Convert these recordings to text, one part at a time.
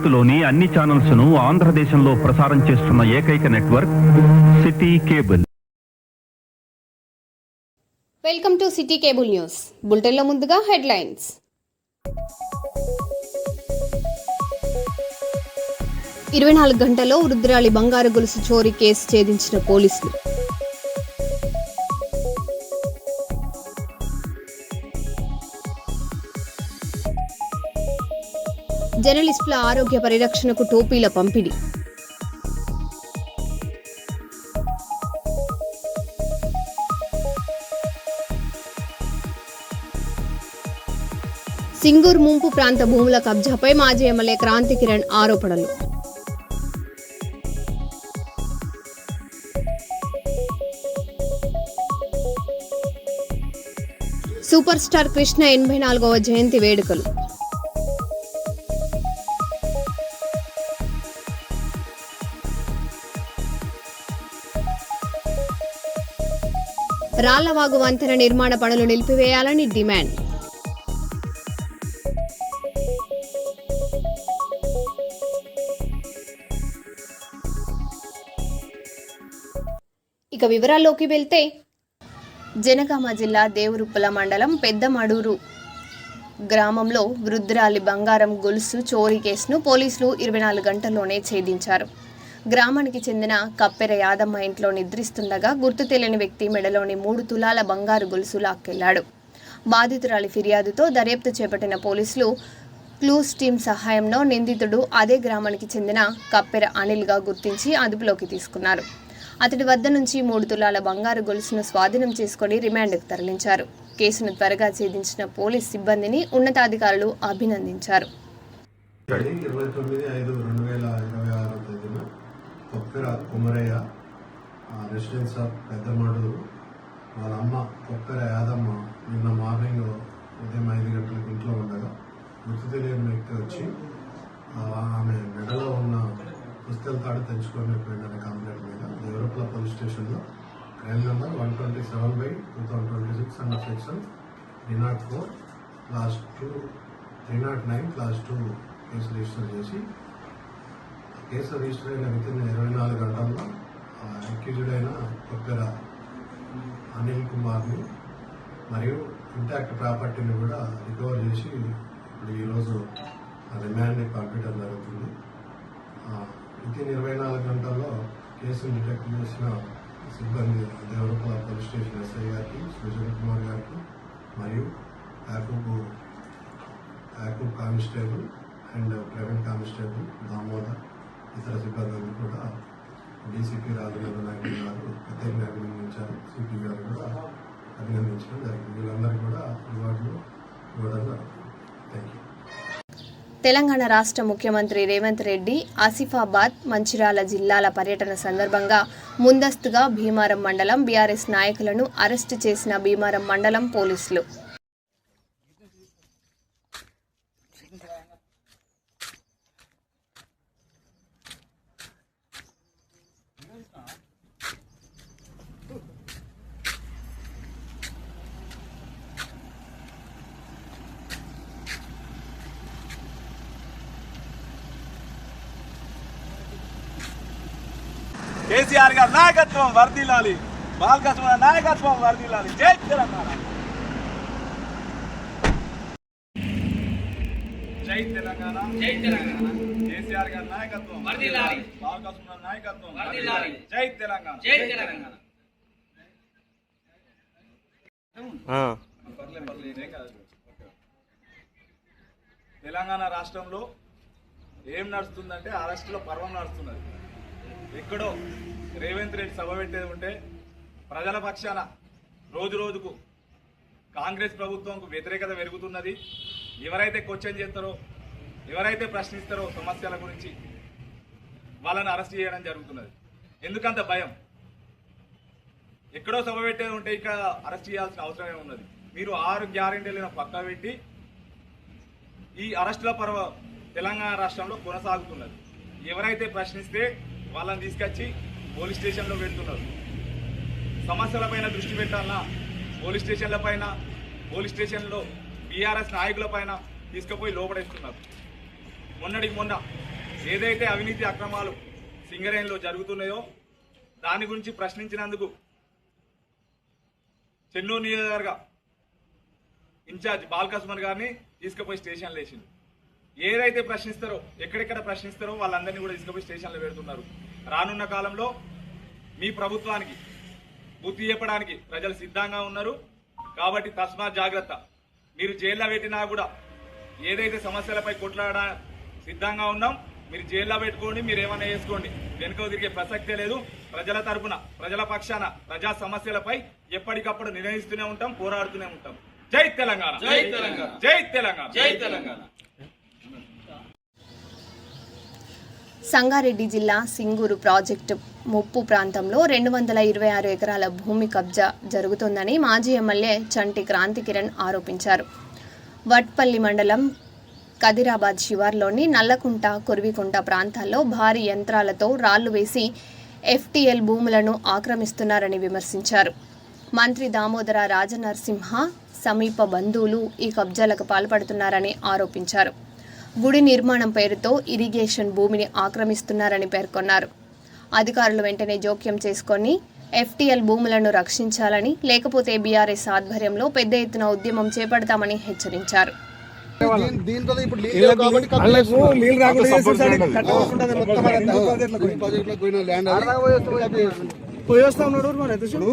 భవిష్యత్తులోని అన్ని ఛానల్స్ ను ఆంధ్రదేశంలో ప్రసారం చేస్తున్న ఏకైక network city cable. Welcome to city cable news. బులెటిన్లో ముందుగా హెడ్లైన్స్. ఇరవై 24 గంటల్లో రుద్రాలి బంగారు గొలుసు చోరీ కేసు ఛేదించిన పోలీసులు. జర్నలిస్టుల ఆరోగ్య పరిరక్షణకు టోపీల పంపిణీ. సింగూర్ ముంపు ప్రాంత భూముల కబ్జాపై మాజీ ఎమ్మెల్యే క్రాంతి కిరణ్ ఆరోపణలు. సూపర్ స్టార్ కృష్ణ 84వ జయంతి వేడుకలు. రాళ్లవాగు వంతెన నిర్మాణ పనులు నిలిపివేయాలని డిమాండ్. ఇక వివరాల్లోకి వెళ్తే, జనగామ జిల్లా దేవరుప్పల మండలం పెద్దమడూరు గ్రామంలో వృద్ధురాలి బంగారం గొలుసు చోరీ కేసును పోలీసులు 24 గంటల్లోనే ఛేదించారు. గ్రామానికి చెందిన కప్పెర యాదమ్మ ఇంట్లో నిద్రిస్తుండగా గుర్తు తెలియని వ్యక్తి మెడలోని 3 తులాల బంగారు గొలుసు లాక్కెళ్లాడు. బాధితురాలి ఫిర్యాదుతో దర్యాప్తు చేపట్టిన పోలీసులు క్లూస్ టీం సహాయంలో నిందితుడు అదే గ్రామానికి చెందిన కప్పెర అనిల్గా గుర్తించి అదుపులోకి తీసుకున్నారు. అతడి వద్ద నుంచి 3 తులాల బంగారు గొలుసును స్వాధీనం చేసుకుని రిమాండ్కు తరలించారు. కేసును త్వరగా ఛేదించిన పోలీస్ సిబ్బందిని ఉన్నతాధికారులు అభినందించారు. కొప్పెర కుమరయ్య రెసిడెన్స్ ఆఫ్ పెద్దమడూరు వాళ్ళ అమ్మ కొప్పెర యాదమ్మ నిన్న మార్నింగ్ ఉదయం 5 గంటలకు ఇంట్లో ఉండగా గుర్తు తెలియని వ్యక్తి వచ్చి ఆమె మెడలో ఉన్న పుస్తకాల తాడు తెంచుకొని పోయిందనే కంప్లైంట్ మీద దేవరపల పోలీస్ స్టేషన్లో crime number 127/2026 under section 304 class 2 309 class 2 case register చేసి కేసు రిజిస్టర్ అయిన వితిన్ 24 గంటల్లో అక్యూజ్డ్ అయిన కొప్పెర అనిల్ కుమార్ని మరియు ఇంటాక్ట్ ప్రాపర్టీని కూడా రికవర్ చేసి ఇప్పుడు ఈరోజు రిమాండ్ని పంపించడం జరుగుతుంది. వితిన్ 24 గంటల్లో కేసును డిటెక్ట్ చేసిన సిబ్బంది దేవరపల పోలీస్ స్టేషన్ ఎస్ఐ గారికి, సుజన్ కుమార్ గారికి మరియు Yakub constable and private constable Damodar ఇతర సిబ్బందిని కూడా డీసీపీ రాజేంద్ర నాయకులు గారు ప్రత్యేకంగా అభినందించారు. సిపి గారు కూడా అభినందించడం జరిగింది. వీళ్ళందరికీ కూడా రివార్డులు ఇవ్వడం జరుగుతుంది. Thank you. తెలంగాణ రాష్ట్ర ముఖ్యమంత్రి రేవంత్ రెడ్డి ఆసిఫాబాద్, మంచిర్యాల జిల్లాల పర్యటన సందర్భంగా ముందస్తుగా భీమారం మండలం బీఆర్ఎస్ నాయకులను అరెస్టు చేసిన భీమారం మండలం పోలీసులు. కేసీఆర్ గారి నాయకత్వం వర్ధిల్లాలి, బాలకృష్ణ నాయకత్వం వర్ధిల్లాలి. జై తెలంగాణ, జై తెలంగాణ, జై తెలంగాణ. కేసీఆర్ గారి నాయకత్వం వర్ధిల్లాలి, బాలకృష్ణ నాయకత్వం వర్ధిల్లాలి. జై తెలంగాణ, జై తెలంగాణ. తెలంగాణ రాష్ట్రంలో ఏం నడుస్తుందంటే అరెస్టులో పర్వం నడుస్తున్నది. ఎక్కడో రేవంత్ రెడ్డి సభ పెట్టేది ఉంటే ప్రజల పక్షాన రోజు రోజుకు కాంగ్రెస్ ప్రభుత్వంకు వ్యతిరేకత పెరుగుతున్నది. ఎవరైతే క్వశ్చన్ చేస్తారో, ఎవరైతే ప్రశ్నిస్తారో సమస్యల గురించి వాళ్ళని అరెస్ట్ చేయడం జరుగుతున్నది. ఎందుకంత భయం? ఎక్కడో సభ పెట్టేది ఉంటే ఇక్కడ అరెస్ట్ చేయాల్సిన అవసరమే ఉన్నది. మీరు 6 గ్యారెంటీలను పక్కా పెట్టి ఈ అరెస్టుల పర్వ తెలంగాణ రాష్ట్రంలో కొనసాగుతున్నది. ఎవరైతే ప్రశ్నిస్తే వాళ్ళని తీసుకొచ్చి పోలీస్ స్టేషన్లో పెడుతున్నారు. సమస్యలపైన దృష్టి పెట్టాలన్నా పోలీస్ స్టేషన్లో బీఆర్ఎస్ నాయకుల పైన తీసుకుపోయి లోపడేస్తున్నారు. మొన్న ఏదైతే అవినీతి అక్రమాలు సింగరేణిలో జరుగుతున్నాయో దాని గురించి ప్రశ్నించినందుకు చెన్నూరు నియోజకవర్గ ఇన్ఛార్జ్ బాలకృష్ణ గారిని తీసుకుపోయి స్టేషన్లో వేసింది. ఏదైతే ప్రశ్నిస్తారో ఎక్కడెక్కడ ప్రశ్నిస్తారో వాళ్ళందరినీ కూడా తీసుకుపోయి స్టేషన్లో పెడుతున్నారు. రానున్న కాలంలో మీ ప్రభుత్వానికి బుద్ధి చెప్పడానికి ప్రజలు సిద్ధంగా ఉన్నారు. కాబట్టి తస్మాత్ జాగ్రత్త. మీరు జైల్లో పెట్టినా కూడా ఏదైతే సమస్యలపై కొట్లాడ సిద్ధంగా ఉన్నాం. మీరు జైల్లో పెట్టుకోండి, మీరు ఏమైనా చేసుకోండి, వెనుక తిరిగే ప్రసక్తే లేదు. ప్రజల తరపున, ప్రజల పక్షాన ప్రజా సమస్యలపై ఎప్పటికప్పుడు నిర్ణయిస్తూనే ఉంటాం, పోరాడుతూనే ఉంటాం. జై తెలంగాణ, జై తెలంగాణ, జై తెలంగాణ, జై తెలంగాణ. సంగారెడ్డి జిల్లా సింగూరు ప్రాజెక్టు ముప్పు ప్రాంతంలో 226 ఎకరాల భూమి కబ్జా జరుగుతోందని మాజీ ఎమ్మెల్యే చంటి క్రాంతికిరణ్ ఆరోపించారు. వట్పల్లి మండలం కదిరాబాద్ శివార్లోని నల్లకుంట, కుర్వికుంట ప్రాంతాల్లో భారీ యంత్రాలతో రాళ్లు వేసి FTL భూములను ఆక్రమిస్తున్నారని విమర్శించారు. మంత్రి దామోదర రాజనరసింహ సమీప బంధువులు ఈ కబ్జాలకు పాల్పడుతున్నారని ఆరోపించారు. గుడి నిర్మాణం పేరుతో ఇరిగేషన్ భూమిని ఆక్రమిస్తున్నారని పేర్కొన్నారు. అధికారులు వెంటనే జోక్యం చేసుకొని FTL భూములను రక్షించాలని, లేకపోతే బీఆర్ఎస్ ఆధ్వర్యంలో పెద్ద ఎత్తున ఉద్యమం చేపడతామని హెచ్చరించారు.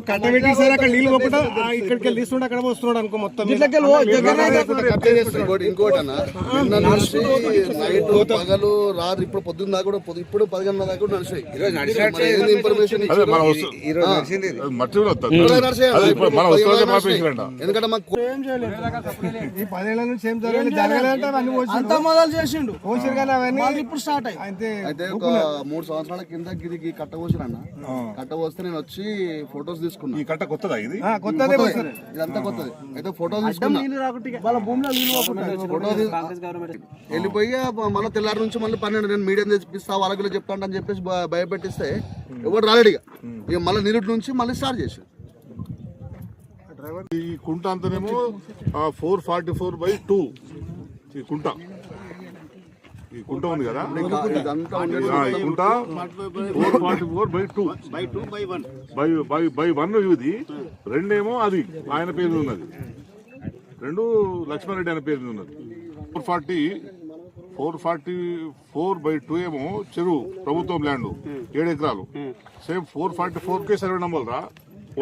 కట్టబెట్టేసారి అక్కడ నీళ్ళు పోకుండా ఇక్కడికి వెళ్ళి తీసుకుంటే అక్కడ వస్తున్నాడు అనుకో మొత్తం ఇంకోటి పగలు రాదు. ఇప్పుడు పొద్దున్న దాకా కూడా ఇప్పుడు 10 గంటల దాకా కూడా నడిచాయి. ఇన్ఫర్మేషన్ ఎందుకంటే మాకు ఏం చేయలేదు. ఈ 10 ఏళ్ల నుంచి ఏం జరగలేదంటే అంతా మొదలు చేసిండు. అవన్నీ ఇప్పుడు స్టార్ట్ అయ్యి అయితే ఒక 3 సంవత్సరాల కింద గిరికి కట్ట పోసిరన్న. కట్ట పోస్తే నేను వచ్చి ఫొటోస్ తీసుకున్నా. ఈ కట్ట కొత్తదా? ఇది ఇదంతా కొత్తది. అయితే ఫొటోస్ తీసుకున్నా. వెళ్ళిపోయి మళ్ళీ తెల్లారి నుంచి మళ్ళీ 12 నేను మీడియం తెప్పిస్తా వాళ్ళకి చెప్తాను అని చెప్పేసి భయపెట్టిస్తే ఎవరు రాలేడు. ఇక మళ్ళీ నిరుటి నుంచి మళ్ళీ స్టార్ట్ చేసి ఈ కుంట అంతనేమో 444/2 ఈ కుంట ఉంది కదా. ఈ కుంట 444/2/1 ఇది. రెండేమో అది ఆయన పేరు ఉన్నది, 2 లక్ష్మారెడ్డి ఆయన పేరు ఉన్నది. 444/2 ఏమో చెరువు ప్రభుత్వం ల్యాండ్ 7 ఎకరాలు. సేమ్ 444కే సర్వే నంబర్ రా.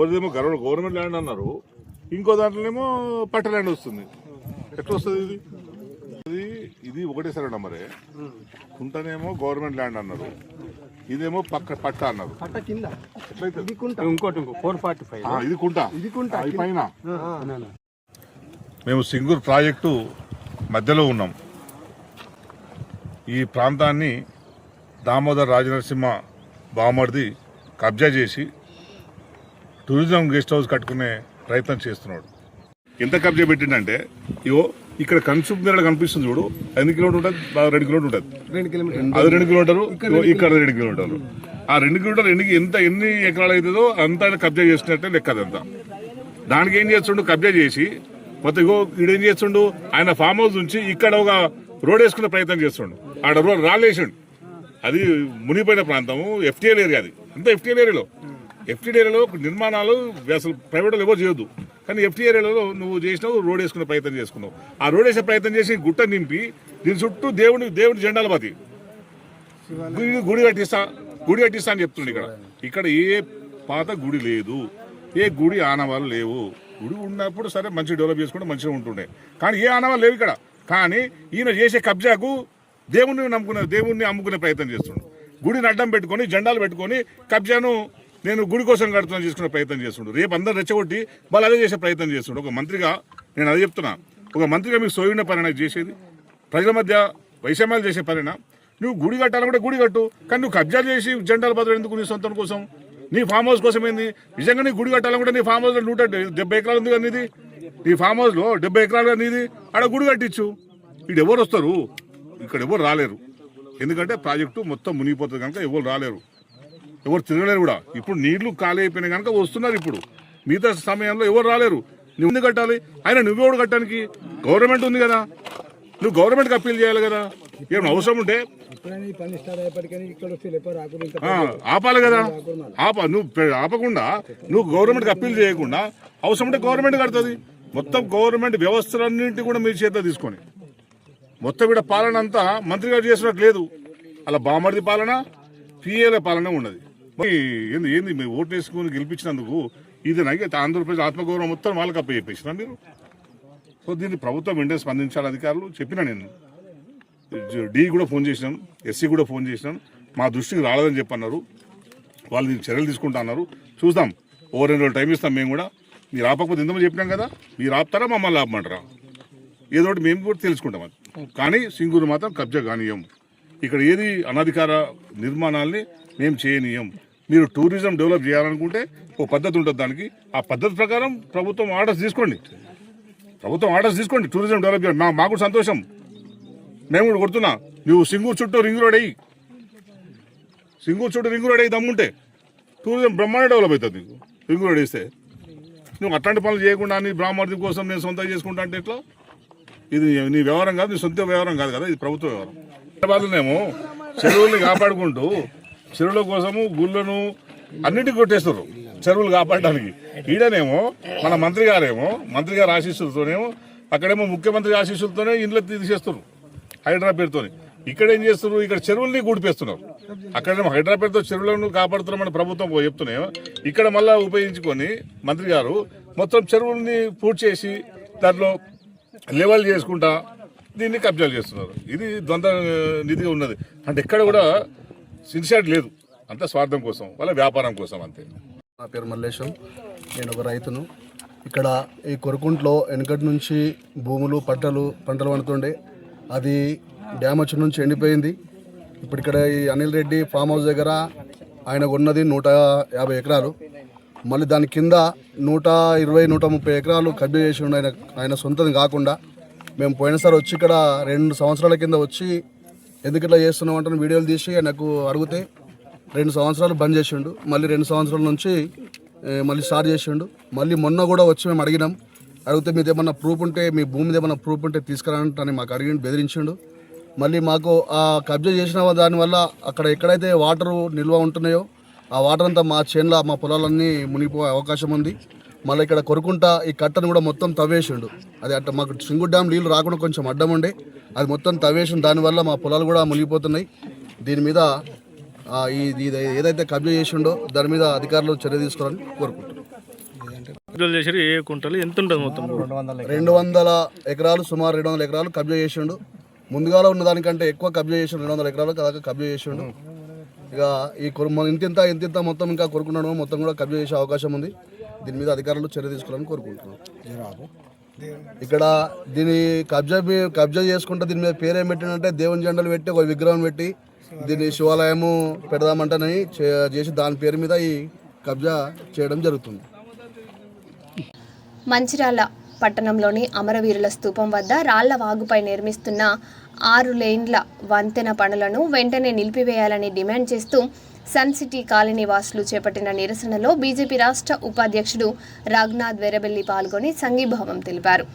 ఓదేమో గవర్నమెంట్ ల్యాండ్ అన్నారు, ఇంకో దాంట్లోనేమో పట్ట ల్యాండ్ వస్తుంది. ఎట్లా వస్తుంది ఇది? ఇది ఒకటే సర్వే నంబరే. కుంటనేమో గవర్నమెంట్ ల్యాండ్ అన్నారు, ఇదేమో పట్ట అన్నారు. ఇంకోటి 445 ఇది కుంట పైన. మేము సింగూరు ప్రాజెక్టు మధ్యలో ఉన్నాం. ఈ ప్రాంతాన్ని దామోదర్ రాజనరసింహ బామర్ది కబ్జా చేసి టూరిజం గెస్ట్ హౌస్ కట్టుకునే ప్రయత్నం చేస్తున్నాడు. ఎంత కబ్జా పెట్టిండంటే, ఇవో ఇక్కడ కన్సూమ్ కనిపిస్తుంది చూడు, 8 కిలోమీటర్ ఉంటుంది, 2 కిలోమీటర్ ఉంటుంది. అది 2 కిలోమీటర్లు, ఇక్కడ 2 కిలోమీటర్లు. ఆ 2 కిలోమీటర్లు ఎన్ని ఎకరాలు అవుతుందో అంతా కబ్జా చేసినట్టే లెక్క. అదంతా దానికి ఏం చేస్తుండు, కబ్జా చేసి మొత్తం ఇగో ఈడేం చేస్తుండు, ఆయన ఫామ్ హౌస్ నుంచి ఇక్కడ ఒక రోడ్ వేసుకునే ప్రయత్నం చేస్తుండు. ఆడ రోడ్ రాలేసిండు. అది మునిగిపోయిన ప్రాంతము, FTL ఏరియా. అది అంతా FTL ఏరియాలో. FTL ఏరియాలో నిర్మాణాలు అసలు ప్రైవేట్ ఎవరు చేయొద్దు, కానీ FTL ఏరియాలో నువ్వు చేసినావు, రోడ్ వేసుకునే ప్రయత్నం చేసుకున్నావు. ఆ రోడ్ వేసే ప్రయత్నం చేసి గుట్ట నింపి దీని చుట్టూ దేవుడి జెండాలు బాతి గుడి కట్టిస్తా అని చెప్తుండే. ఇక్కడ ఏ పాత గుడి లేదు, ఏ గుడి ఆనవాళ్ళు లేవు. గుడి ఉన్నప్పుడు సరే మంచిగా డెవలప్ చేసుకుంటే మంచిగా ఉంటుండే, కానీ ఏ ఆనవాళ్ళు లేవు ఇక్కడ. కానీ ఈయన చేసే కబ్జాకు దేవుణ్ణి అమ్ముకునే ప్రయత్నం చేస్తుండు. గుడిని అడ్డం పెట్టుకొని జెండాలు పెట్టుకొని కబ్జాను నేను గుడి కోసం కడుతున్నా చేసుకునే ప్రయత్నం చేస్తుండు. రేపు అందరు రెచ్చగొట్టి వాళ్ళు అదే చేసే ప్రయత్నం చేస్తుండు. ఒక మంత్రిగా నేను అదే చెప్తున్నా, ఒక మంత్రిగా మీకు సోయిన పని చేసేది, ప్రజల మధ్య వైషమ్యాలు చేసే పనినా. నువ్వు గుడి కట్టాలంటే గుడి కట్టు, కానీ నువ్వు కబ్జాలు చేసి జెండాలు బదులు ఎందుకు? నీ సొంతం కోసం, నీ ఫామ్ హౌస్ కోసం ఏంది? నిజంగా నీ గుడి కట్టాలనుకుంటే నీ ఫామ్ హౌస్లో 170 ఎకరాలు ఉంది కదా నీది. నీ ఫామ్ హౌస్లో 70 ఎకరాలు నీది, ఆడ గుడి కట్టించు. ఇక్కడ ఎవరు వస్తారు? ఇక్కడ ఎవరు రాలేరు. ఎందుకంటే ప్రాజెక్టు మొత్తం మునిగిపోతుంది కనుక ఎవరు రాలేరు, ఎవరు తిరగలేరు కూడా. ఇప్పుడు నీళ్లు ఖాళీ అయిపోయినాయి కనుక వస్తున్నారు. ఇప్పుడు మిగతా సమయంలో ఎవరు రాలేరు. నువ్వు ఎందుకు కట్టాలి? ఆయన నువ్వెవడు కట్టడానికి? గవర్నమెంట్ ఉంది కదా. నువ్వు గవర్నమెంట్కి అప్పీల్ చేయాలి కదా. ఏం అవసరం ఉంటే ఆపాలి కదా. నువ్వు ఆపకుండా నువ్వు గవర్నమెంట్కి అప్పీల్ చేయకుండా అవసరం ఉంటే గవర్నమెంట్ కడుతుంది. మొత్తం గవర్నమెంట్ వ్యవస్థలన్నింటి కూడా మీ చేతిలో తీసుకొని మొత్తం కూడా పాలన అంతా మంత్రి గారు చేసినట్టు లేదు. అలా బామర్ది పాలన, పిఏల పాలన ఉన్నది. ఏంది ఏంది మీరు ఓటు వేసుకుని గెలిపించినందుకు ఇది ఆంధ్రప్రదేశ్ ఆత్మగౌరవం మొత్తం వాళ్ళకి అప్ప చెప్పేసిన మీరు. సో దీన్ని ప్రభుత్వం వెంటనే స్పందించాలి. అధికారులు చెప్పినా నేను డి కూడా ఫోన్ చేసినాను, ఎస్సీ కూడా ఫోన్ చేసినాను. మా దృష్టికి రాలేదని చెప్పన్నారు. వాళ్ళు దీనికి చర్యలు తీసుకుంటా అన్నారు. చూద్దాం, ఓ 2 రోజులు టైం ఇస్తాం మేము కూడా. మీరు ఆపకపోతే ఇంతమంది చెప్పినాం కదా, మీరు ఆపుతారా మమ్మల్ని ఆపమంటారా ఏదో ఒకటి మేము కూడా తెలుసుకుంటాం. అది కానీ సింగూరు మాత్రం కబ్జా కానీయం. ఇక్కడ ఏది అనధికార నిర్మాణాలని మేము చేయనీయం. మీరు టూరిజం డెవలప్ చేయాలనుకుంటే ఓ పద్ధతి ఉంటుంది దానికి. ఆ పద్ధతి ప్రకారం ప్రభుత్వం ఆర్డర్స్ తీసుకోండి. టూరిజం డెవలప్ చేయండి. మాకు సంతోషం, మేము కూడా కొడుతున్నా. నువ్వు సింగూరు చుట్టూ రింగ్ రోడ్ అయ్యి దమ్ముంటే టూరిజం బ్రహ్మాండ డెవలప్ అవుతుంది. నీకు రింగ్ రోడ్ వేస్తే నువ్వు అట్లాంటి పనులు చేయకుండా నీ బ్రాహ్మణి కోసం నేను సొంతంగా చేసుకుంటా అంటే ఎట్లా? ఇది నీ వ్యవహారం కాదు, నీ సొంత వ్యవహారం కాదు కదా, ఇది ప్రభుత్వ వ్యవహారం. హైదరాబాద్లోనేమో చెరువుల్ని కాపాడుకుంటూ చెరువుల కోసము గుళ్ళను అన్నిటికీ కొట్టేస్తారు చెరువులు కాపాడడానికి. ఈడనేమో మన మంత్రి గారు ఆశీస్సులతోనేమో అక్కడేమో ముఖ్యమంత్రి ఆశీస్సులతోనే ఇండ్లు తీసేస్తారు హైడ్రా పేరుతో. ఇక్కడ ఏం చేస్తున్నారు? ఇక్కడ చెరువుల్ని కూడిపేస్తున్నారు. అక్కడేమో హైడ్రా పేరుతో చెరువులను కాపాడుతున్నామని ప్రభుత్వం చెప్తున్నాయో, ఇక్కడ మళ్ళా ఉపయోగించుకొని మంత్రి గారు మొత్తం చెరువుల్ని పూర్తి చేసి దాంట్లో లెవెల్ చేసుకుంటా దీన్ని కబ్జాలు చేస్తున్నారు. ఇది ద్వంద్వ నీతిగా ఉన్నది. అంటే ఎక్కడ కూడా సిన్సియారిటీ లేదు, అంతా స్వార్థం కోసం, వాళ్ళ వ్యాపారం కోసం అంతే. నా పేరు మల్లేశం, నేను ఒక రైతును. ఇక్కడ ఈ కొరకుంట్లో వెనకటి నుంచి భూములు పంటలు పండుతుండే, అది డ్యామ్ వచ్చి నుంచి ఎండిపోయింది. ఇప్పుడు ఇక్కడ ఈ అనిల్ రెడ్డి ఫామ్ హౌస్ దగ్గర ఆయన ఉన్నది 150 ఎకరాలు. మళ్ళీ దాని కింద 120-130 ఎకరాలు కబ్జా చేసి ఉండి ఆయన సొంతం కాకుండా. మేము పోయినసారి వచ్చి ఇక్కడ 2 సంవత్సరాల కింద వచ్చి ఎందుకు ఇట్లా చేస్తున్నాం అంటే వీడియోలు తీసి నాకు అడిగితే 2 సంవత్సరాలు బంద్ చేసిండు. మళ్ళీ 2 సంవత్సరాల నుంచి మళ్ళీ స్టార్ట్ చేసిండు. మళ్ళీ మొన్న కూడా వచ్చి మేము అడిగితే మీది ఏమన్నా ప్రూఫ్ ఉంటే, మీ భూమి మీద ఏమన్నా ప్రూఫ్ ఉంటే తీసుకురాని మాకు అడిగి బెదిరించిండు. మళ్ళీ మాకు ఆ కబ్జా చేసిన దానివల్ల అక్కడ ఎక్కడైతే వాటర్ నిల్వ ఉంటున్నాయో ఆ వాటర్ అంతా మా చేనుల మా పొలాలన్నీ మునిగిపోయే అవకాశం ఉంది. మళ్ళీ ఇక్కడ కొరుకుంటా ఈ కట్టను కూడా మొత్తం తవ్వేసిండు. అది అట్ట మాకు సింగూరు డ్యామ్ నీళ్ళు రాకుండా కొంచెం అడ్డం ఉండే, అది మొత్తం తవ్వేసిండు. దానివల్ల మా పొలాలు కూడా మునిగిపోతున్నాయి. దీని మీద ఏదైతే కబ్జా చేసిండో దాని మీద అధికారులు చర్య తీసుకోవాలని కోరుకుంటున్నాం. 200 ఎకరాలు, సుమారు 200 ఎకరాలు కబ్జా చేసిండు. ముందుగాలో ఉన్న దానికంటే ఎక్కువ కబ్జా చేసిండు. 200 ఎకరాలు కబ్జా చేసిండు. ఇక ఈ ఇంత మొత్తం ఇంకా కొరుకున్నాడు, మొత్తం కూడా కబ్జా చేసే అవకాశం ఉంది. దీని మీద అధికారులు చర్య తీసుకోవాలని కోరుకుంటున్నాం. ఇక్కడ దీని కబ్జా చేసుకుంటే దీని మీద పేరేం పెట్టినంటే దేవుని జెండలు పెట్టి ఒక విగ్రహం పెట్టి దీన్ని శివాలయము పెడదామంటని చేసి దాని పేరు మీద ఈ కబ్జా చేయడం జరుగుతుంది. మంచిర్యాల పట్టణంలోని అమరవీరుల స్తూపం వద్ద రాళ్ల వాగుపై నిర్మిస్తున్న 6 లేన్ల వంతెన పనులను వెంటనే నిలిపివేయాలని డిమాండ్ చేస్తూ సన్ సిటీ కాలనీ వాసులు చేపట్టిన నిరసనలో బీజేపీ రాష్ట్ర ఉపాధ్యక్షుడు రఘునాథ్ వెరబెల్లి పాల్గొని సంఘీభావం తెలిపారు.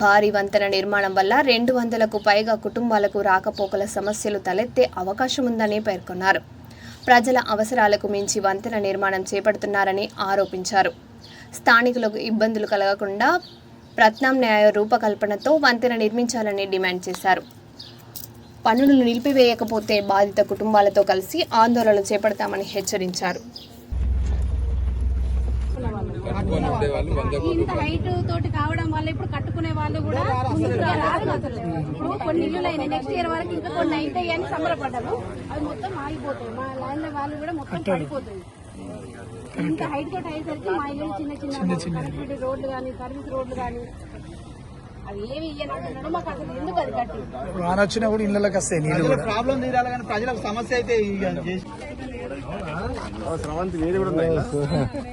భారీ వంతెన నిర్మాణం వల్ల 200కు పైగా కుటుంబాలకు రాకపోకల సమస్యలు తలెత్తే అవకాశం ఉందని పేర్కొన్నారు. ప్రజల అవసరాలకు మించి వంతెన నిర్మాణం చేపడుతున్నారని ఆరోపించారు. స్థానికులకు ఇబ్బందులు కలగకుండా ప్రత్యామ్నాయ రూపకల్పనతో వంతెన నిర్మించాలని డిమాండ్ చేశారు. పనులు నిలిపివేయకపోతే బాధిత కుటుంబాలతో కలిసి ఆందోళనలు చేపడతామని హెచ్చరించారు. ఇంత హైట్ తోటి కావడం వల్ల ఇప్పుడు కట్టుకునే వాళ్ళు కూడా ఇప్పుడు కొన్ని ఇల్లు అయినాయి. నెక్స్ట్ ఇయర్ వరకు ఇంకా కొన్ని అవుతాయి అని సంబరపడ్డారు. అవి మొత్తం ఆగిపోతాయి. మా ల్యాండ్ వాళ్ళు కూడా మొత్తం పడిపోతాయి. ఇంత హైట్ తోటి అయ్యేసరికి మా ఇల్లు చిన్న కనెక్టివిటీ రోడ్లు కానీ సర్వీస్ రోడ్లు కానీ అవి ఏమి ఇయ్యనంటున్నాడు. మాకు అసలు ఎందుకు అది కట్టి వాన వచ్చినా కూడా ఇళ్ళకి వస్తాయి నీళ్ళు. ప్రాబ్లం తీరాలి కానీ ప్రజలకు సమస్య అయితే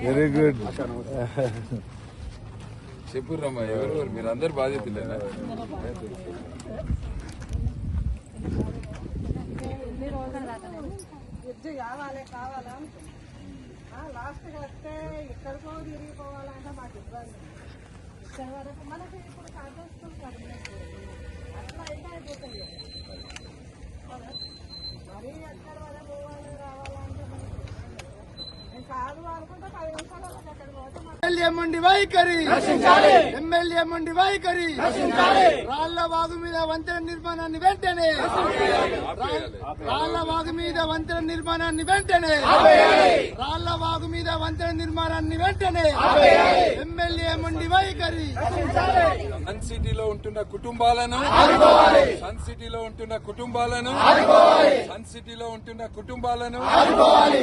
వెరీ గుడ్ చెప్పుర్రమ్మా. ఎవరు మీరు అందరు బాధ్యతలేనా? కావాలా లాస్ట్ వస్తే ఎక్కడికో తిరిగిపోవాలంటే మాకు ఇబ్బంది. మనకి ఇప్పుడు ఎమ్మెల్యే మొండి వైఖరి ఎమ్మెల్యే మొండి వైఖరి రాళ్ల వాగు మీద వంతెన నిర్మాణాన్ని వెంటనే రాళ్ల వాగు మీద వంతెన నిర్మాణాన్ని వెంటనే రాళ్ల వాగు మీద వంతెన నిర్మాణాన్ని వెంటనే ఎమ్మెల్యే మొండి వైఖరి సన్ సిటీలో ఉంటున్న కుటుంబాలను సన్ సిటీలో ఉంటున్న కుటుంబాలను సన్ సిటీలో ఉంటున్న కుటుంబాలను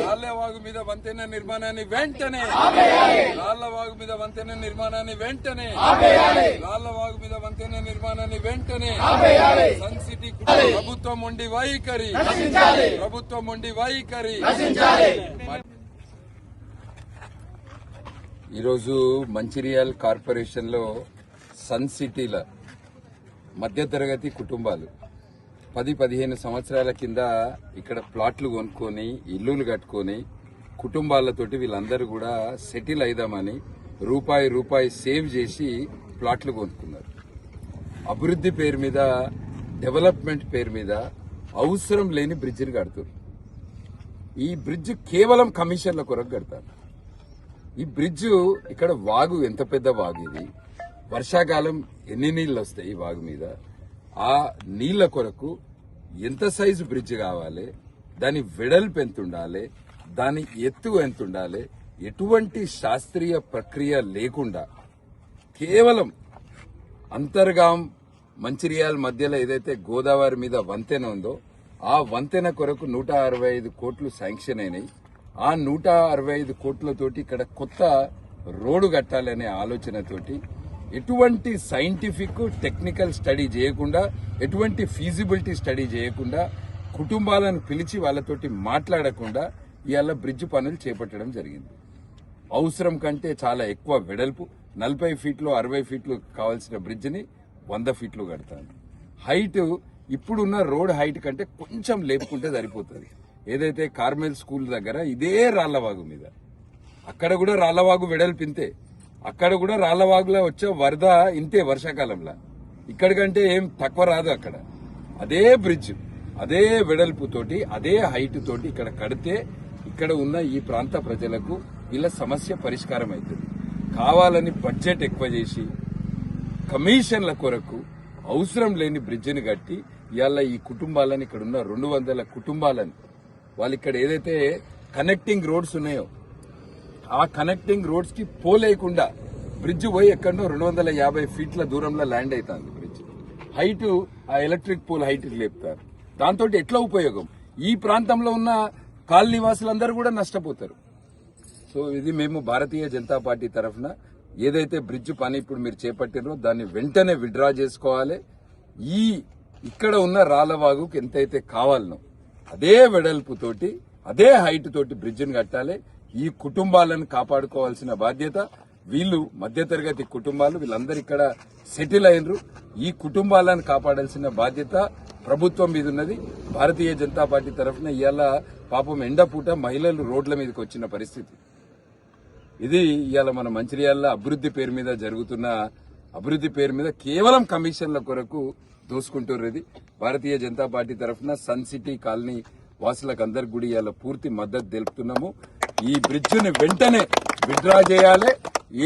రాళ్లవాగు మీద వంతెన నిర్మాణాన్ని వెంటనే రాళ్లవాగు మీద వంతెన నిర్మాణాన్ని వెంటనే రాళ్లవాగు మీద వంతెన నిర్మాణాన్ని వెంటనే సన్ సిటీ ప్రభుత్వం ఉండి వైఖరి ప్రభుత్వం ఉండి వైఖరి. ఈరోజు మంచిర్యాల్ కార్పొరేషన్ లో సన్ సిటీల మధ్యతరగతి కుటుంబాలు 10-15 సంవత్సరాల కింద ఇక్కడ ప్లాట్లు కొనుక్కొని ఇల్లులు కట్టుకొని కుటుంబాలతోటి వీళ్ళందరూ కూడా సెటిల్ అయిదామని రూపాయి సేవ్ చేసి ప్లాట్లు కొనుక్కున్నారు. అభివృద్ధి పేరు మీద డెవలప్మెంట్ పేరు మీద అవసరం లేని బ్రిడ్జిని కడుతారు. ఈ బ్రిడ్జ్ కేవలం కమిషన్ల కొరకు కడతారు. ఈ బ్రిడ్జ్ ఇక్కడ వాగు ఎంత పెద్ద వాగు ఇది, వర్షాకాలం ఎన్ని నీళ్లు వస్తాయి ఈ వాగు మీద, ఆ నీళ్ల కొరకు ఎంత సైజు బ్రిడ్జ్ కావాలి, దాని వెడల్పు ఎంత ఉండాలి, దాని ఎత్తు ఎంత ఉండాలి, ఎటువంటి శాస్త్రీయ ప్రక్రియ లేకుండా కేవలం అంతర్గాం మంచిర్యాల మధ్యలో ఏదైతే గోదావరి మీద వంతెన ఉందో ఆ వంతెన కొరకు 165 కోట్లు శాంక్షన్ అయినాయి. ఆ 165 కోట్లతోటి ఇక్కడ కొత్త రోడ్డు కట్టాలనే ఆలోచనతోటి ఎటువంటి సైంటిఫిక్ టెక్నికల్ స్టడీ చేయకుండా, ఎటువంటి ఫీజిబిలిటీ స్టడీ చేయకుండా, కుటుంబాలను పిలిచి వాళ్ళతోటి మాట్లాడకుండా ఇవాళ బ్రిడ్జ్ పనులు చేపట్టడం జరిగింది. అవసరం కంటే చాలా ఎక్కువ వెడల్పు 40 ఫీట్లు 60 ఫీట్లు కావాల్సిన బ్రిడ్జిని 100 ఫీట్లు కడతాను. హైట్ ఇప్పుడున్న రోడ్ హైట్ కంటే కొంచెం లేపుకుంటే సరిపోతుంది. ఏదైతే కార్మెల్ స్కూల్ దగ్గర ఇదే రాళ్లవాగు మీద, అక్కడ కూడా రాళ్లవాగు వెడల్పు ఇంతే, అక్కడ కూడా రాళ్లవాగులో వచ్చే వరద ఇంతే వర్షాకాలంలో, ఇక్కడికంటే ఏం తక్కువ రాదు. అక్కడ అదే బ్రిడ్జ్ అదే వెడల్పుతోటి అదే హైట్ తోటి ఇక్కడ కడితే ఇక్కడ ఉన్న ఈ ప్రాంత ప్రజలకు వీళ్ళ సమస్య పరిష్కారం అవుతుంది. కావాలని బడ్జెట్ ఎక్కువ చేసి కమిషన్ల కొరకు అవసరం లేని బ్రిడ్జిని కట్టి ఇవాళ ఈ కుటుంబాలను, ఇక్కడ ఉన్న 200 కుటుంబాలను, వాళ్ళు ఇక్కడ ఏదైతే కనెక్టింగ్ రోడ్స్ ఉన్నాయో ఆ కనెక్టింగ్ రోడ్స్ కి పోలేకుండా బ్రిడ్జ్ పోయి ఎక్కడో 250 ఫీట్ల దూరంలో ల్యాండ్ అవుతుంది. బ్రిడ్జ్ హైట్ ఆ ఎలక్ట్రిక్ పోల్ హైట్ లేపుతారు. దాంతో ఎట్లా ఉపయోగం? ఈ ప్రాంతంలో ఉన్న కాలనీ వాసులందరూ కూడా నష్టపోతారు. సో ఇది మేము భారతీయ జనతా పార్టీ తరఫున ఏదైతే బ్రిడ్జ్ పని ఇప్పుడు మీరు చేపట్టినో దాన్ని వెంటనే విత్డ్రా చేసుకోవాలి. ఇక్కడ ఉన్న రాళ్లవాగుకి ఎంతైతే కావాలనో అదే వెడల్పుతోటి అదే హైట్ తోటి బ్రిడ్జిని కట్టాలి. ఈ కుటుంబాలను కాపాడుకోవాల్సిన బాధ్యత వీళ్ళు మధ్యతరగతి కుటుంబాలు, వీళ్ళందరూ ఇక్కడ సెటిల్ అయినరు. ఈ కుటుంబాలను కాపాడాల్సిన బాధ్యత ప్రభుత్వం మీద ఉన్నది. భారతీయ జనతా పార్టీ తరఫున ఇవాళ పాపం ఎండపూట మహిళలు రోడ్ల మీదకి వచ్చిన పరిస్థితి ఇది. ఇవాళ మన మంచిర్యాల అభివృద్ధి పేరు మీద జరుగుతున్న అభివృద్ధి పేరు మీద కేవలం కమిషన్ల కొరకు దోసుకుంటున్నారు. ఇది భారతీయ జనతా పార్టీ తరఫున సన్ సిటీ కాలనీ వాసులకు అందరికి కూడా ఇవాళ పూర్తి మద్దతు తెలుపుతున్నాము. ఈ బ్రిడ్జిని వెంటనే విత్డ్రా చేయాలి.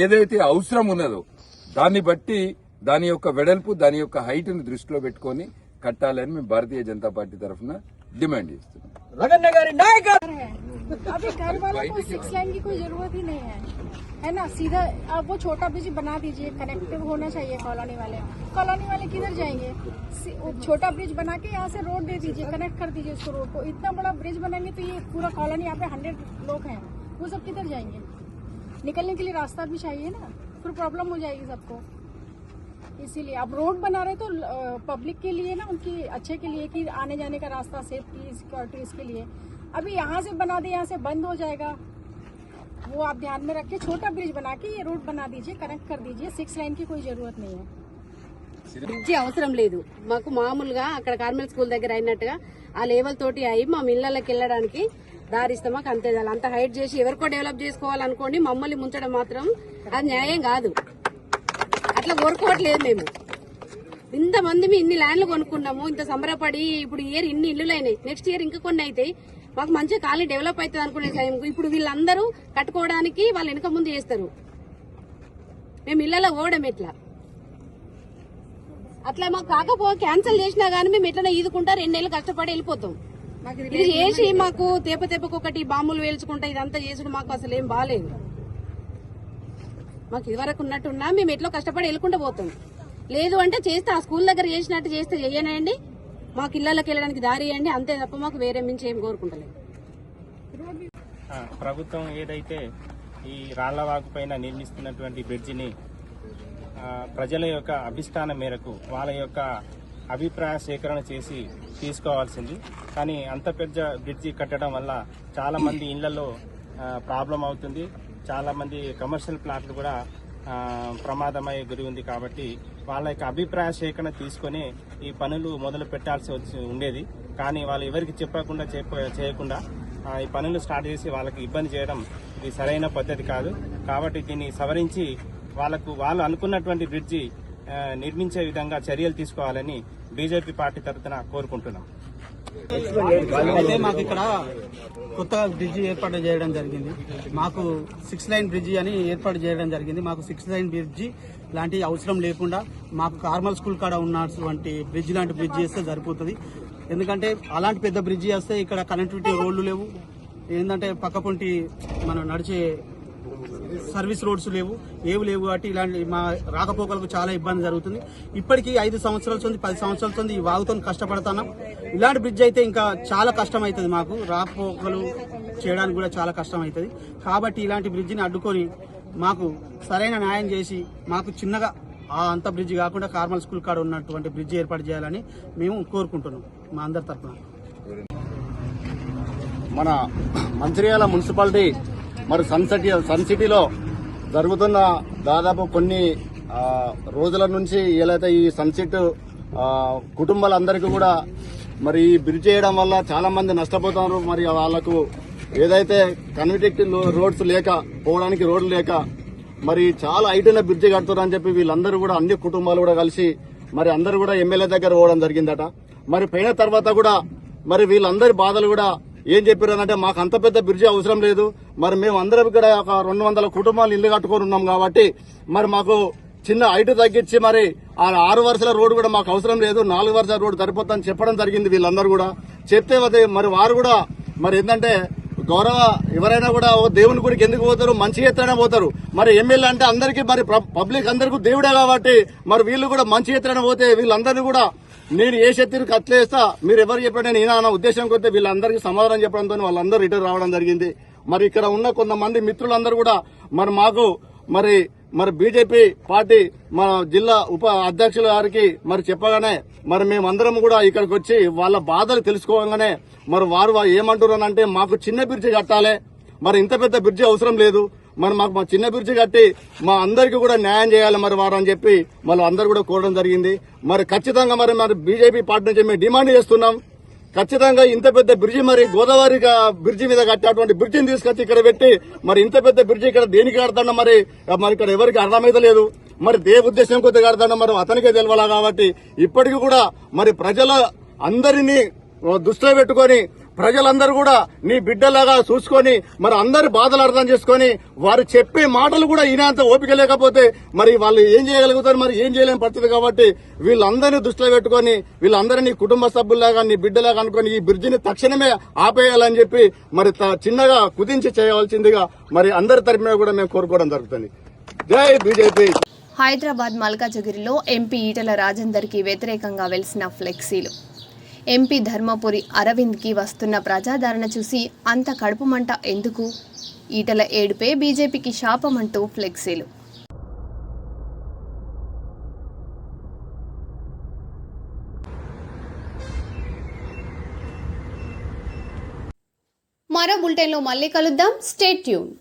ఏదైతే అవసరం ఉన్నదో దాన్ని బట్టి దాని యొక్క వెడల్పు, దాని యొక్క హైట్ ని దృష్టిలో పెట్టుకుని కట్టాలని మేము భారతీయ జనతా పార్టీ తరఫున డిమాండ్ చేస్తున్నాం. अभी घर वालों को 6 लाइन की कोई जरूरत ही नहीं है ना? सीधा आप वो छोटा ब्रिज बना दीजिए, कनेक्टिव होना चाहिए कॉलोनी वाले किधर जाएंगे? छोटा ब्रिज बना के यहाँ से रोड दे दीजिए, कनेक्ट कर दीजिए उसको रोड को. इतना बड़ा ब्रिज बनाएंगे तो ये पूरा कॉलोनी यहाँ पे 100 लोग हैं, वो सब किधर जाएंगे? निकलने के लिए रास्ता भी चाहिए ना, फिर प्रॉब्लम हो जाएगी सबको. इसीलिए आप रोड बना रहे तो पब्लिक के लिए ना, उनकी अच्छे के लिए कि आने जाने का रास्ता, सेफ्टी, सिक्योरिटी, इसके लिए. अभी यहाँ से बना दे, यहाँ से बंद हो जाएगा, वो आप ध्यान में रखिए. छोटा ब्रिज बना के ये रोड बना दीजिए, कनेक्ट कर दीजिए. 6 लाइन की कोई जरूरत नहीं है. బ్రిడ్జి అవసరం లేదు మాకు. మామూలుగా అక్కడ కార్మెల్ స్కూల్ దగ్గర అయినట్టుగా ఆ లెవెల్ తోటి అయి మా ఇళ్లకి వెళ్ళడానికి దారిస్తే మాకు అంతే. అంత హైట్ చేసి ఎవరికో డెవలప్ చేసుకోవాలనుకోండి, మమ్మల్ని ముంచడం మాత్రం అది న్యాయం కాదు. అట్లా కోరుకోవట్లేదు మేము. ఇంతమంది ఇన్ని ల్యాండ్లు కొనుక్కున్నాము, ఇంత సంబరపడి ఇప్పుడు ఇయర్ ఇన్ని ఇల్లులు అయినాయి, నెక్స్ట్ ఇయర్ ఇంకా కొన్ని అయితే మాకు మంచిగా కాలనీ డెవలప్ అవుతుంది అనుకునే టైంకు ఇప్పుడు వీళ్ళందరూ కట్టుకోవడానికి వాళ్ళు వెనక ముందు చేస్తారు. మేము ఇళ్లలో పోవడం ఎట్లా? అట్లా మాకు క్యాన్సిల్ చేసినా గానీ మేము ఎట్లా ఈదుకుంటా 2 నెలలు కష్టపడి వెళ్ళిపోతాం. ఇది చేసి మాకు తెప్పకొకటి బాంబులు వేల్చుకుంటా ఇదంతా చేసుడు మాకు అసలు ఏం బాగాలేదు. మాకు ఇదివరకు ఉన్నట్టున్నా మేము ఎట్లా కష్టపడి వెళ్ళుకుంటూ పోతాం. లేదు అంటే చేస్తే ఆ స్కూల్ దగ్గర చేసినట్టు చేస్తే చెయ్యనండి, మాకు ఇళ్లకి వెళ్ళడానికి దారి ఇవ్వండి, అంతే తప్ప మాకు వేరే మించి ఏం కోరుకుంటలేదు. ప్రభుత్వం ఏదైతే ఈ రాళ్లవాగు పైన నిర్మిస్తున్నటువంటి బ్రిడ్జిని ప్రజల యొక్క అభిష్టానం మేరకు వాళ్ళ యొక్క అభిప్రాయ సేకరణ చేసి తీసుకోవాల్సింది. కానీ అంత పెద్ద బ్రిడ్జి కట్టడం వల్ల చాలా మంది ఇళ్లలో ప్రాబ్లం అవుతుంది. చాలా మంది కమర్షియల్ ప్లాట్లు కూడా ప్రమాదమయ్యే గురి ఉంది. కాబట్టి వాళ్ళ యొక్క అభిప్రాయ సేకరణ తీసుకొని ఈ పనులు మొదలు పెట్టాల్సి ఉండేది. కానీ వాళ్ళు ఎవరికి చెప్పకుండా చేయకుండా ఈ పనులు స్టార్ట్ చేసి వాళ్ళకి ఇబ్బంది చేయడం ఇది సరైన పద్ధతి కాదు. కాబట్టి దీన్ని సవరించి వాళ్ళు అనుకున్నటువంటి బ్రిడ్జి నిర్మించే విధంగా చర్యలు తీసుకోవాలని బీజేపీ పార్టీ తరఫున కోరుకుంటున్నాం. అయితే మాకు ఇక్కడ కొత్తగా బ్రిడ్జి ఏర్పాటు చేయడం జరిగింది. మాకు 6 లైన్ బ్రిడ్జి అని ఏర్పాటు చేయడం జరిగింది. మాకు 6 లైన్ బ్రిడ్జి లాంటి అవసరం లేకుండా మాకు కార్మల్ స్కూల్ కాడ ఉన్నటువంటి బ్రిడ్జి లాంటి బ్రిడ్జి చేస్తే సరిపోతుంది. ఎందుకంటే అలాంటి పెద్ద బ్రిడ్జి వస్తే ఇక్కడ కనెక్టివిటీ రోడ్లు లేవు, ఏంటంటే పక్కపొంటి మనం నడిచే సర్వీస్ రోడ్స్ లేవు, కాబట్టి ఇలాంటి మా రాకపోకలకు చాలా ఇబ్బంది జరుగుతుంది. ఇప్పటికీ 5 సంవత్సరాల నుంచి 10 సంవత్సరాల నుంచి ఈ వాగుతో కష్టపడుతున్నాం. ఇలాంటి బ్రిడ్జ్ అయితే ఇంకా చాలా కష్టం అవుతుంది, మాకు రాకపోకలు చేయడానికి కూడా చాలా కష్టం అవుతుంది. కాబట్టి ఇలాంటి బ్రిడ్జిని అడ్డుకొని మాకు సరైన న్యాయం చేసి మాకు చిన్నగా అంత బ్రిడ్జి కాకుండా కార్మల్ స్కూల్ కాడ ఉన్నటువంటి బ్రిడ్జి ఏర్పాటు చేయాలని మేము కోరుకుంటున్నాం మా అందరి తరఫున. మన మంచిర్యాల మున్సిపాలిటీ మరి సన్ సిటీలో జరుగుతున్న దాదాపు కొన్ని రోజుల నుంచి ఏదైతే ఈ సన్సెట్ కుటుంబాలందరికీ కూడా మరి ఈ బ్రిడ్జ్ చేయడం వల్ల చాలా మంది నష్టపోతున్నారు. మరి వాళ్లకు ఏదైతే కనెక్టివిటీ రోడ్స్ లేక పోవడానికి రోడ్లు లేక మరి చాలా హైట్ ఉన్న బ్రిడ్జి కడుతున్నారని చెప్పి వీళ్ళందరూ కూడా అన్ని కుటుంబాలు కూడా కలిసి మరి అందరూ కూడా ఎమ్మెల్యే దగ్గర పోవడం జరిగిందట. మరి పోయిన తర్వాత కూడా మరి వీళ్ళందరి బాధలు కూడా ఏం చెప్పారనంటే మాకు అంత పెద్ద బ్రిడ్జి అవసరం లేదు, మరి మేము అందరం ఇక్కడ ఒక 200 కుటుంబాలు ఇల్లు కట్టుకొని ఉన్నాం కాబట్టి మరి మాకు చిన్న హైట్ తగ్గించి మరి ఆ 6 వరుసల రోడ్డు కూడా మాకు అవసరం లేదు, 4 వరుసల రోడ్డు సరిపోతుందని చెప్పడం జరిగింది. వీళ్ళందరూ కూడా చెప్తే మరి వారు కూడా మరి ఏంటంటే గౌరవ ఎవరైనా కూడా దేవుని గుడికి ఎందుకు పోతారు, మంచి ఎత్తున పోతారు. మరి ఎమ్మెల్యే అంటే అందరికీ మరి పబ్లిక్ అందరికీ దేవుడే కాబట్టి మరి వీళ్ళు కూడా మంచి ఎత్తున పోతే వీళ్ళందరినీ కూడా నేను ఏ శక్తికి అట్లేస్తా మీరు ఎవరు చెప్పండి నేను నా ఉద్దేశం కొద్ది వీళ్ళందరికీ సమాధానం చెప్పడంతో వాళ్ళందరూ రిటర్న్ రావడం జరిగింది. మరి ఇక్కడ ఉన్న కొంతమంది మిత్రులందరూ కూడా మరి మాకు మరి బీజేపీ పార్టీ మన జిల్లా ఉప అధ్యక్షుల గారికి మరి చెప్పగానే మరి మేమందరం కూడా ఇక్కడికి వచ్చి వాళ్ళ బాధలు తెలుసుకోగానే మరి వారు ఏమంటున్నారంటే మాకు చిన్న బ్రిడ్జి కట్టాలి, మరి ఇంత పెద్ద బ్రిడ్జి అవసరం లేదు, మరి మాకు మా చిన్న బ్రిడ్జి కట్టి మా అందరికీ కూడా న్యాయం చేయాలి మరి వారు అని చెప్పి మళ్ళీ అందరూ కూడా కోరడం జరిగింది. మరి ఖచ్చితంగా మరి బీజేపీ పార్టీ నుంచి మేము డిమాండ్ చేస్తున్నాం, ఖచ్చితంగా ఇంత పెద్ద బ్రిడ్జి మరి గోదావరి బ్రిడ్జి మీద కట్టేటువంటి బ్రిడ్జిని తీసుకొచ్చి ఇక్కడ పెట్టి మరి ఇంత పెద్ద బ్రిడ్జి ఇక్కడ దేనికి కడతాడో మరి ఇక్కడ ఎవరికి అర్థమైతే లేదు. మరి దే ఉద్దేశం కొద్ది కడతాడో మరి అతనికే తెలియాలా. కాబట్టి ఇప్పటికీ కూడా మరి ప్రజల అందరినీ దృష్టిలో పెట్టుకొని ప్రజలందరూ కూడా నీ బిడ్డలాగా చూసుకొని మరి అందరి బాధలు అర్థం చేసుకొని వారు చెప్పే మాటలు కూడా ఈయనంత ఓపిక లేకపోతే మరి వాళ్ళు ఏం చేయగలుగుతారు, మరి ఏం చేయలేని పరిస్థితి. కాబట్టి వీళ్ళందరినీ దృష్టిలో పెట్టుకొని వీళ్ళందరినీ కుటుంబ సభ్యుల్లాగా నీ బిడ్డలాగా అనుకుని ఈ బ్రిడ్జిని తక్షణమే ఆపేయాలని చెప్పి మరి చిన్నగా కుదించి చేయవలసిందిగా మరి అందరి తరఫున కూడా మేము కోరుకోవడం జరుగుతుంది. జై బీజేపీ. హైదరాబాద్ మల్కాజగిరిలో ఎంపీ ఈటెల రాజేందర్కి వ్యతిరేకంగా వెలిసిన ఫ్లెక్సీలు. ఎంపీ ధర్మపురి అరవింద్కి వస్తున్న ప్రజాదరణ చూసి అంత కడుపు మంట ఎందుకు? ఈటెల ఏడుపే బీజేపీకి శాపమంటూ ఫ్లెక్సీలు. మరో బులెటిన్లో మళ్ళీ కలుద్దాం. Stay tune.